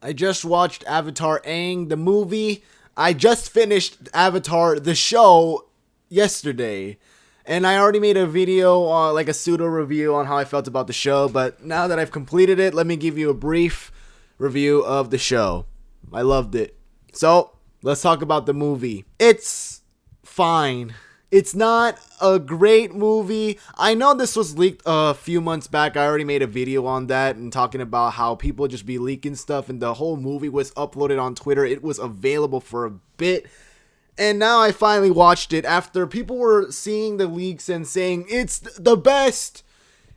I just watched Avatar Aang, the movie. I just finished Avatar, the show, yesterday. And I already made a video, like a pseudo review on how I felt about the show. But now that I've completed it, let me give you a brief review of the show. I loved it. So, let's talk about the movie. It's fine. It's not a great movie. I know this was leaked a few months back. I already made a video on that and talking about how people just be leaking stuff, and the whole movie was uploaded on Twitter. It was available for a bit. And now I finally watched it after people were seeing the leaks and saying it's the best.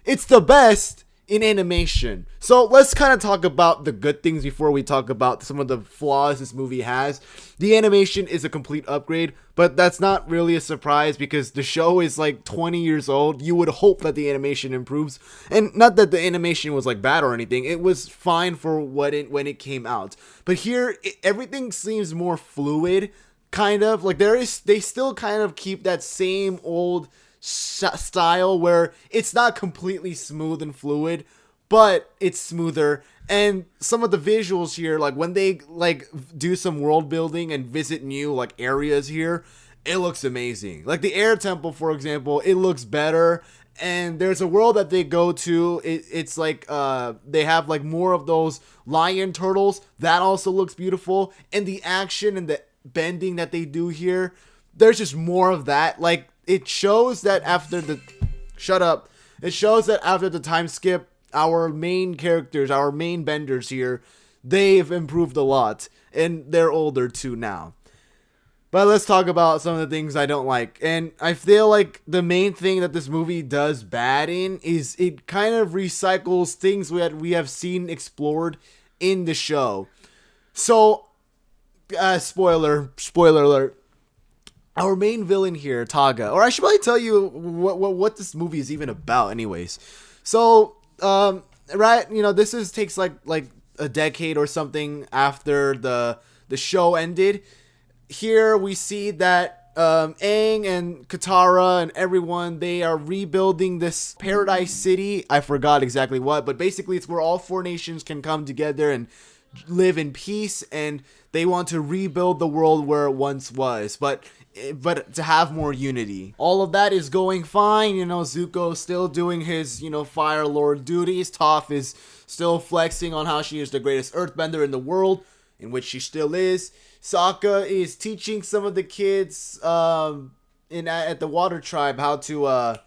It's the best in animation. So let's kind of talk about the good things before we talk about some of the flaws this movie has. The animation is a complete upgrade, but that's not really a surprise because the show is like 20 years old. You would hope that the animation improves, and not that the animation was like bad or anything. It was fine for when it came out. But here, everything seems more fluid, kind of like they still kind of keep that same old style where it's not completely smooth and fluid, but it's smoother. And some of the visuals here, like when they like do some world building and visit new like areas here, it looks amazing. Like the air temple, for example, it looks better. And there's a world that they go to, it's like they have like more of those lion turtles. That also looks beautiful. And the action and the bending that they do here, there's just more of that. Like it shows that after the it shows that after the time skip, our main characters, our main benders here, they've improved a lot, and they're older too now. But let's talk about some of the things I don't like. And I feel like the main thing that this movie does bad in is it kind of recycles things we have seen explored in the show. So spoiler alert. Our main villain here, Taga, or I should probably tell you what this movie is even about, anyways. So, right, this takes like a decade or something after the show ended. Here we see that Aang and Katara and everyone, they are rebuilding this paradise city. I forgot exactly what, but basically it's where all four nations can come together and live in peace, and they want to rebuild the world where it once was, but to have more unity. All of that is going fine. Zuko's still doing his Fire Lord duties. Toph is still flexing on how she is the greatest earthbender in the world, in which she still is. Sokka is teaching some of the kids at the Water Tribe how to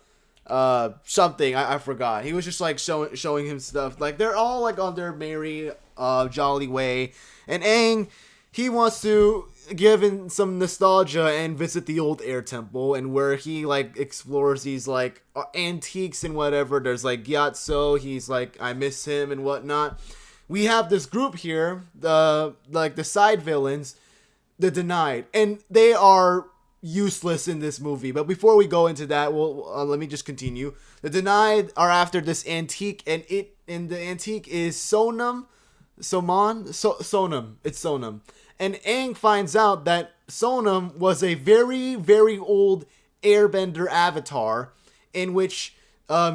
something. I forgot. He was just like showing him stuff. Like they're all like on their merry jolly way, and Aang, he wants to give in some nostalgia and visit the old air temple, and where he like explores these like antiques and whatever. There's like Gyatso. He's like, I miss him and whatnot. We have this group here, the side villains, the Denied, and they are useless in this movie. But before we go into that, let me just continue. The Denied are after this antique, and the antique is Sonam. It's Sonam. And Aang finds out that Sonam was a very, very old airbender avatar, in which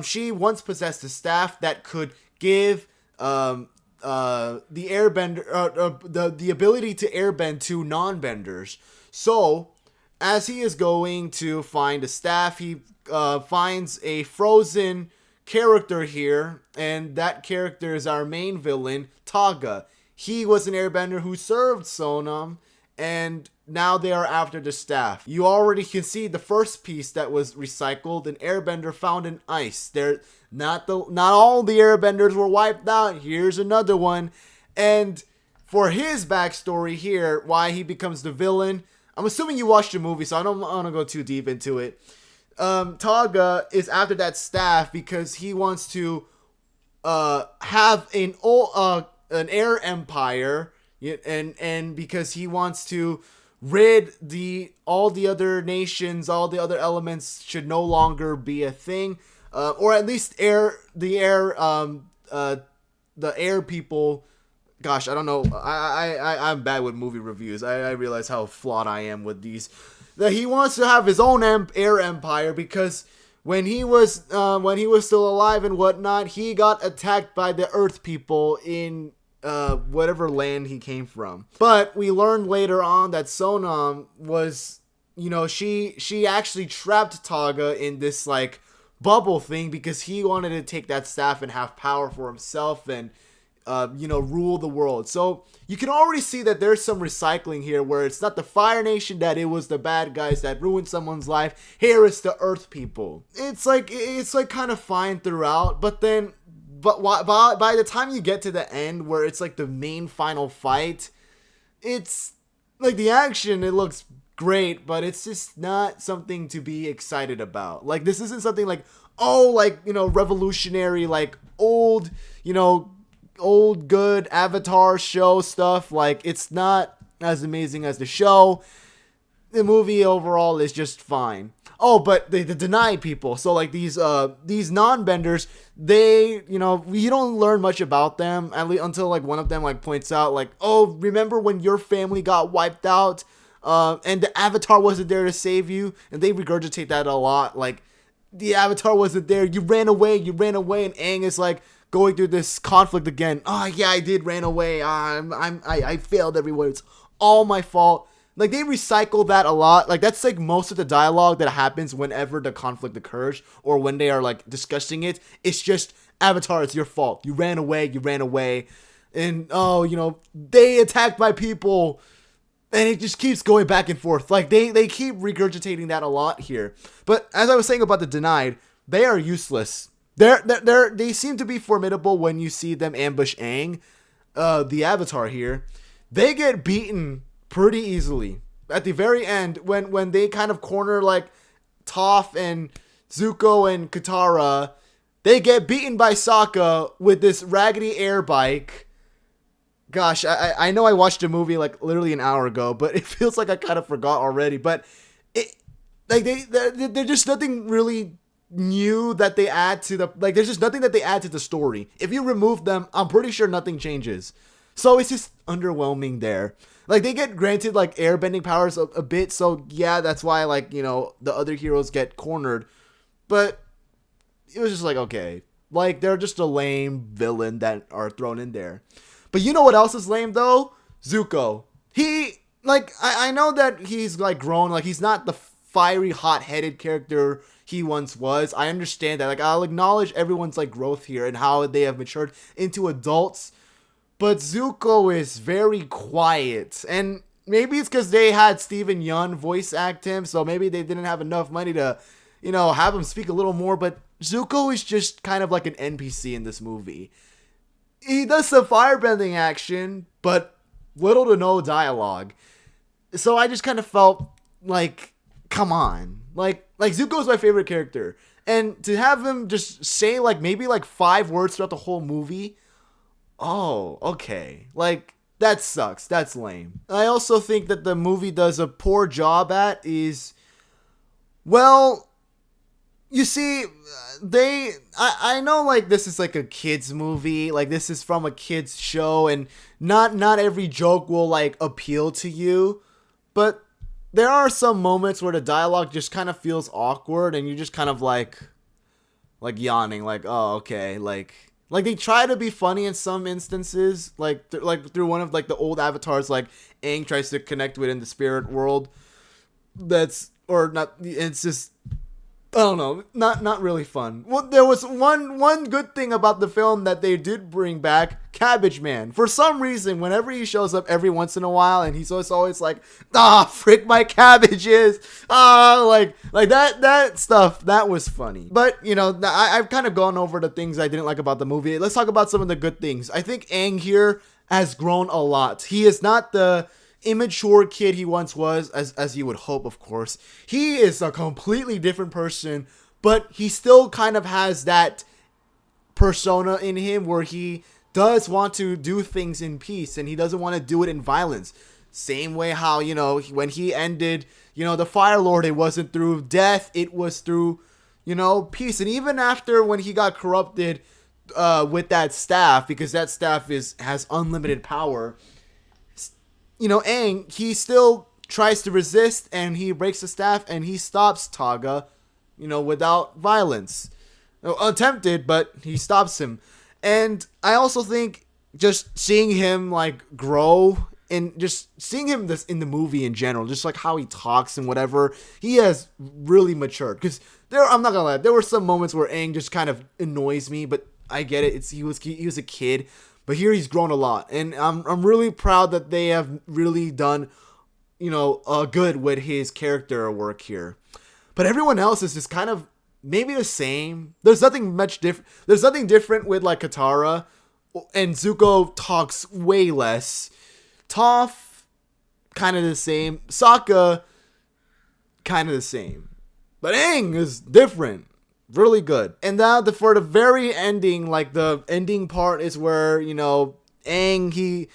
she once possessed a staff that could give the airbender the ability to airbend to non-benders. So as he is going to find a staff, he finds a frozen character here, and that character is our main villain, Taga. He was an airbender who served Sonam, and now they are after the staff. You already can see the first piece that was recycled, an airbender found in ice. Not all the airbenders were wiped out. Here's another one. And for his backstory here, why he becomes the villain, I'm assuming you watched the movie, so I don't want to go too deep into it. Taga is after that staff because he wants to have an air empire, and because he wants to rid all the other nations, all the other elements should no longer be a thing, or at least the air people. Gosh, I don't know. I'm bad with movie reviews. I realize how flawed I am with these. That he wants to have his own air empire because when he was still alive and whatnot, he got attacked by the Earth people in whatever land he came from. But we learned later on that Sonam was, she actually trapped Taga in this like bubble thing because he wanted to take that staff and have power for himself and rule the world. So you can already see that there's some recycling here where it's not the Fire Nation that it was the bad guys that ruined someone's life. Here it's the Earth people. It's like kind of fine throughout, but by the time you get to the end where it's like the main final fight, it's like the action, it looks great, but it's just not something to be excited about. Like this isn't something like, revolutionary, like old good Avatar show stuff. Like it's not as amazing as the show. The movie overall is just fine. Oh, but the denied people. So like these non-benders, they, you don't learn much about them at least until like one of them like points out like, oh, remember when your family got wiped out, and the Avatar wasn't there to save you? And they regurgitate that a lot. Like the Avatar wasn't there. You ran away. And Aang is like going through this conflict again. Oh yeah, I did ran away. I failed everyone. It's all my fault. Like they recycle that a lot. Like that's like most of the dialogue that happens whenever the conflict occurs or when they are like discussing it. It's just Avatar, it's your fault. You ran away. And they attacked my people. And it just keeps going back and forth. Like they keep regurgitating that a lot here. But as I was saying about the denied, they are useless. They seem to be formidable when you see them ambush Aang, the Avatar here. They get beaten pretty easily at the very end when they kind of corner like Toph and Zuko and Katara. They get beaten by Sokka with this raggedy air bike. Gosh, I know I watched a movie like literally an hour ago, but it feels like I kind of forgot already. But it like they're just nothing really new that they add to the, like there's just nothing that they add to the story. If you remove them, I'm pretty sure nothing changes. So it's just underwhelming there. Like they get granted like airbending powers a bit, so yeah, that's why like the other heroes get cornered. But it was just like, okay, like they're just a lame villain that are thrown in there. But you know what else is lame though? Zuko. He like I know that he's like grown, like he's not the fiery hot-headed character he once was. I understand that. Like I'll acknowledge everyone's like growth here and how they have matured into adults. But Zuko is very quiet. And maybe it's because they had Steven Yeun voice act him. So maybe they didn't have enough money to, have him speak a little more. But Zuko is just kind of like an NPC in this movie. He does some firebending action, but little to no dialogue. So I just kind of felt like, come on. Like Zuko is my favorite character. And to have him just say like maybe like 5 words throughout the whole movie. Oh, okay. Like, that sucks. That's lame. I also think that the movie does a poor job at is, well, you see, I know like this is like a kid's movie, like this is from a kid's show, and not every joke will like appeal to you, but there are some moments where the dialogue just kind of feels awkward and you're just kind of like yawning, like, oh, okay, like they try to be funny in some instances, like through one of like the old avatars, like Aang tries to connect with in the spirit world. It's just, I don't know, not really fun. Well, there was one good thing about the film that they did bring back, Cabbage Man. For some reason, whenever he shows up every once in a while, and he's always like, frick my cabbages, like that stuff, that was funny. But, I've kind of gone over the things I didn't like about the movie. Let's talk about some of the good things. I think Aang here has grown a lot. He is not the immature kid he once was, as you would hope, of course. He is a completely different person, but he still kind of has that persona in him where he does want to do things in peace and he doesn't want to do it in violence. Same way how, when he ended, the Fire Lord, it wasn't through death, it was through, peace. And even after when he got corrupted with that staff, because that staff has unlimited power, Aang, he still tries to resist and he breaks the staff and he stops Taga, without violence. Attempted, but he stops him. And I also think just seeing him like grow and just seeing him this in the movie in general, just like how he talks and whatever, he has really matured. Because I'm not gonna lie, there were some moments where Aang just kind of annoys me, but I get it. He was a kid, but here he's grown a lot, and I'm really proud that they have really done, good with his character work here. But everyone else is just kind of maybe the same. There's nothing much different. There's nothing different with like Katara, and Zuko talks way less. Toph, kind of the same. Sokka, kind of the same. But Aang is different. Really good. And now for the very ending, like the ending part is where, Aang,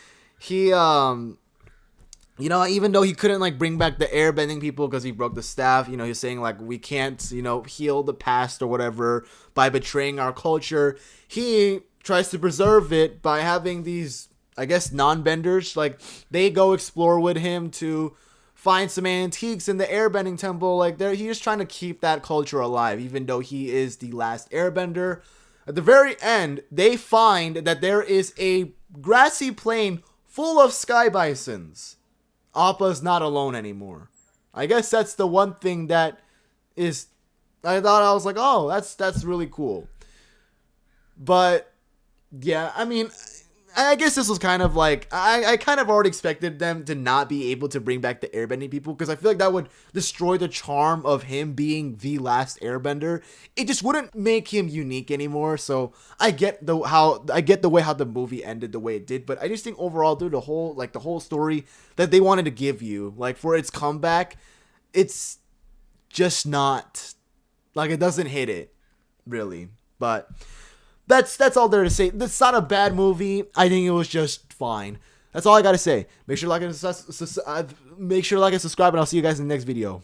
even though he couldn't like bring back the airbending people because he broke the staff, he's saying like we can't, heal the past or whatever by betraying our culture. He tries to preserve it by having these, I guess, non-benders. Like they go explore with him to find some antiques in the airbending temple. Like he's just trying to keep that culture alive, even though he is the last airbender. At the very end, they find that there is a grassy plain full of sky bisons. Appa's not alone anymore. I guess that's the one thing that is, I was like, oh, that's really cool. But yeah, I mean, I guess this was kind of like, I kind of already expected them to not be able to bring back the airbending people, because I feel like that would destroy the charm of him being the last airbender. It just wouldn't make him unique anymore. So I get the way how the movie ended the way it did, but I just think overall, through the whole story that they wanted to give you, like for its comeback, it's just not, like, it doesn't hit it really. But that's all there to say. It's not a bad movie. I think it was just fine. That's all I gotta say. Make sure to like and subscribe, and I'll see you guys in the next video.